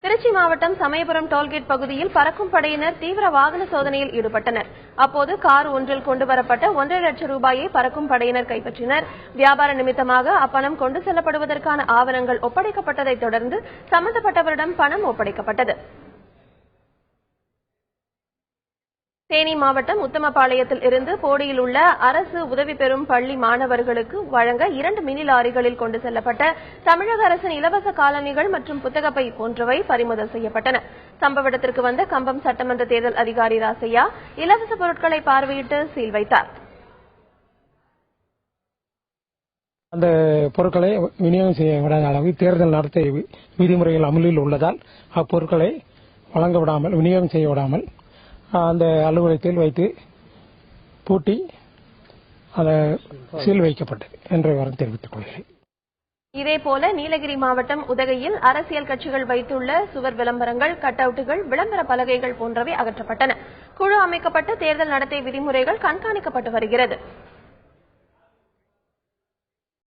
திருச்சி மாவட்டம் சமயபுரம் டோல்கேட் பகுதியில் பறக்கும் படையினர் தீவிர வாகன சோதனையில் ஈடுபட்டனர். அப்போது கார் ஒன்றில் கொண்டுவரப்பட்ட 1.5 லட்சம் ரூபாயை பறக்கும் படையினர் கைப்பற்றினர். வியாபார நிமித்தமாக அப்பணம் கொண்டு செல்லப்படுவதற்கான ஆவணங்கள் ஒப்படைக்கப்பட்டதைத் தொடர்ந்து சம்பந்தப்பட்டவரிடம் பணம் ஒப்படைக்கப்பட்டது. தேனி மாவட்டம் உத்தமபாளையத்தில் இருந்து போடியில் உள்ள அரசு உதவி பெறும் பள்ளி மாணவர்களுக்கு வழங்க 2 மினி லாரிகளில் கொண்டு செல்லப்பட்ட தமிழக அரசின் இலவச காலணிகள் மற்றும் புத்தகப்பை போன்றவை பறிமுதல் செய்யப்பட்டன. சம்பவ இடத்திற்கு வந்த கம்பம் சட்டமன்ற தேர்தல் அதிகாரி ராசையா இலவச பொருட்களை பார்வையிட்டு சீல் வைத்தார். அந்த பொருட்களை விநியோகம் செய்ய விடாத அளவு தேர்தல் நடத்தை விதிமுறைகள் அமலில் உள்ளதால் அப்பொருட்களை வழங்க விடாமல் விநியோகம் செய்ய விடாமல் அந்த அலுவலகத்தில் வைத்து பூட்டி சீல் வைக்கப்பட்டது என்று தெரிவித்துக் கொள்கிறேன். இதேபோல நீலகிரி மாவட்டம் உதகையில் அரசியல் கட்சிகள் வைத்துள்ள சுவர் விளம்பரங்கள், கட் அவுட்டுகள், விளம்பர பலகைகள் போன்றவை அகற்றப்பட்டன. குழு அமைக்கப்பட்டு தேர்தல் நடத்தை விதிமுறைகள் கண்காணிக்கப்பட்டு வருகிறது.